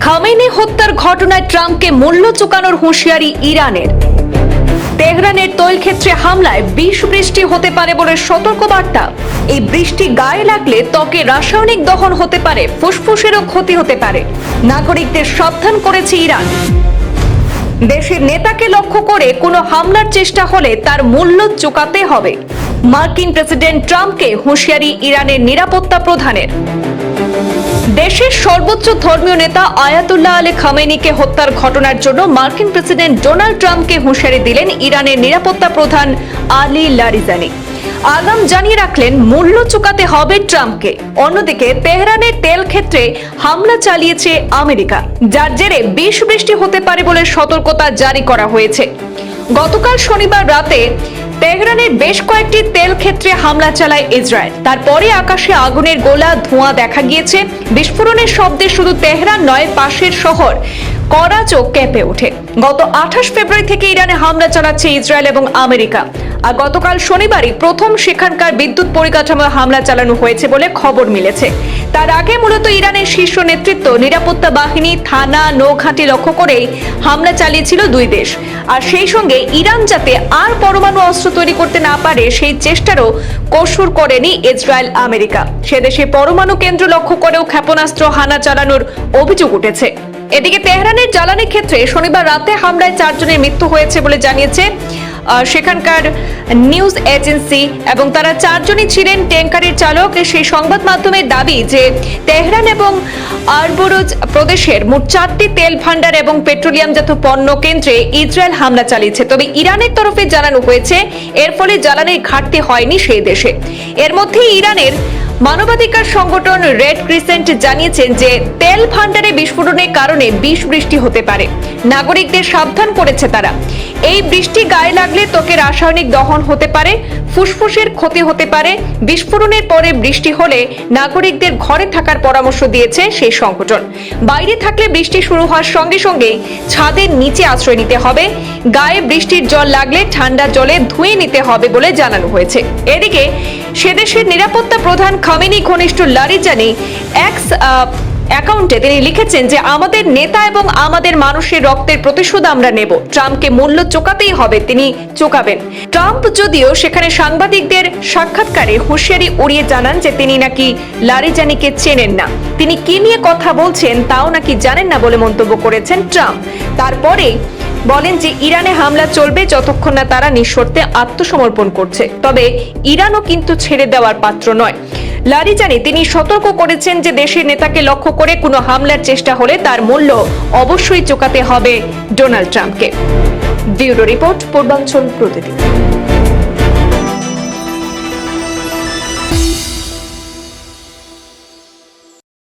Khamenei হত্যার ঘটনায় ট্রাম্পকে মূল্য চুকানোর হুঁশিয়ারি ইরানের। তেহরানের তৈলক্ষেত্রে হামলায় বিষ বৃষ্টি হতে পারে বলে সতর্কবার্তা। এই বৃষ্টি গায়ে লাগলে ত্বকে রাসায়নিক দহন হতে পারে, ফুসফুসেরও ক্ষতি হতে পারে। নাগরিকদের সাবধান করেছে ইরান। দেশের নেতাকে লক্ষ্য করে কোনো হামলার চেষ্টা হলে তার মূল্য চুকাতে হবে। মার্কিন প্রেসিডেন্ট ট্রাম্পকে হুঁশিয়ারি ইরানের নিরাপত্তা প্রধানের। দেশের সর্বোচ্চ ধর্মীয় নেতা আয়াতুল্লাহ আলী খামেনিকে হত্যার ঘটনার জন্য মার্কিন প্রেসিডেন্ট ডোনাল্ড ট্রাম্পকে হুঁশিয়ারি দিলেন ইরানের নিরাপত্তা প্রধান আলী লারিজানি। আগাম জানিয়ে রাখলেন মূল্য চুকাতে হবে ট্রাম্পকে। অন্যদিকে তেহরানের তেল ক্ষেত্রে হামলা চালিয়েছে আমেরিকা, যার জেরে বিষ বৃষ্টি হতে পারে বলে সতর্কতা জারি করা হয়েছে। গতকাল শনিবার রাতে তেহরানের বেশ কয়েকটি তেল ক্ষেত্রে হামলা চালায় ইসরায়েল। তারপরে আকাশে আগুনের গোলা, ধোঁয়া দেখা গিয়েছে। বিস্ফোরণের শব্দে শুধু তেহরান নয়, পাশের শহর করাচও কেঁপে ওঠে। গত 28 ফেব্রুয়ারি থেকে ইরানে হামলা চালাচ্ছে ইসরায়েল এবং আমেরিকা। আর গতকাল শনিবারই প্রথম সেখানকার বিদ্যুৎ পরিকাঠামোয় হামলা চালানো হয়েছে বলে খবর মিলেছে। তার আগে মূলত ইরানের শীর্ষ নেতৃত্ব, নিরাপত্তা বাহিনী, থানা, নৌঘাঁটি লক্ষ্য করেই হামলা চালিয়েছিল দুই দেশ। আর সেই সঙ্গে ইরান যাতে আর পরমাণু অস্ত্র তৈরি করতে না পারে সেই চেষ্টারও কসুর করেনি ইসরায়েল আমেরিকা। সে দেশে পরমাণু কেন্দ্র লক্ষ্য করেও ক্ষেপণাস্ত্র হানা চালানোর অভিযোগ উঠেছে। এদিকে তেহরানের জ্বালানি ক্ষেত্রে শনিবার রাতে হামলায় 4 জনের মৃত্যু হয়েছে বলে জানিয়েছে সেখানকার নিউজ এজেন্সি, এবং তারা 4 জনই ছিলেন ট্যাঙ্কারের চালক। সেই সংবাদ মাধ্যমের দাবি যে তেহরান এবং আরবরুজ প্রদেশের মোট 4টি তেল ভান্ডার এবং পেট্রোলিয়ামজাত পণ্য কেন্দ্রে ইসরায়েল হামলা চালিয়েছে। তবে ইরানের তরফে জানানো হয়েছে এর ফলে জ্বালানির ঘাটতি হয়নি সেই দেশে। এর মধ্যে ইরানের মানবাধিকার সংগঠন রেড ক্রিসেন্ট জানিয়েছেন যে তেল ভান্ডারে বিস্ফোরণের কারণে বিষ বৃষ্টি হতে পারে। নাগরিকদের সাবধান করেছে তারা। এই বৃষ্টি গায়ে লাগলে ত্বকে রাসায়নিক দহন হতে পারে, ফুসফুসের ক্ষতি হতে পারে। বিস্ফোরণের পরে বৃষ্টি হলে নাগরিকদের ঘরে থাকার পরামর্শ দিয়েছে সেই সংগঠন। বাইরে থাকলে বৃষ্টি শুরু হওয়ার সঙ্গে সঙ্গেই ছাদের নিচে আশ্রয় নিতে হবে। গায়ে বৃষ্টির জল লাগলে ঠান্ডা জলে ধুয়ে নিতে হবে বলে জানানো হয়েছে। এদিকে সেদেশের নিরাপত্তা প্রধান খামেনি ঘনিষ্ঠ লারিজানি এক্স অ্যাকাউন্টে তিনি লিখেছেন যে আমাদের নেতা এবং আমাদের মানুষের রক্তের প্রতিশোধ আমরা নেব। ট্রাম্পকে মূল্য চোকাতেই হবে, তিনি চোকাবেন। ট্রাম্প যদিও সেখানে সাংবাদিকদের সাক্ষাৎকারে হুঁশিয়ারি উড়িয়ে জানান যে তিনি নাকি লারিজানিকে চেনেন না, তিনি কি নিয়ে কথা বলছেন তাও নাকি জানেন না বলে মন্তব্য করেছেন ট্রাম্প। তারপরে বলেন যে ইরানে হামলা চলবে যতক্ষণ না তারা নিঃশর্তে আত্মসমর্পণ করছে। তবে ইরানও কিন্তু ছেড়ে দেওয়ার পাত্র নয়। লারিজানি তিনি সতর্ক করেছেন যে দেশের নেতাকে লক্ষ্য করে কোনো হামলার চেষ্টা হলে তার মূল্য অবশ্যই চোকাতে হবে ডোনাল্ড ট্রাম্পকে। ব্যুরো রিপোর্ট, পূর্বাঞ্চল প্রতিদিন।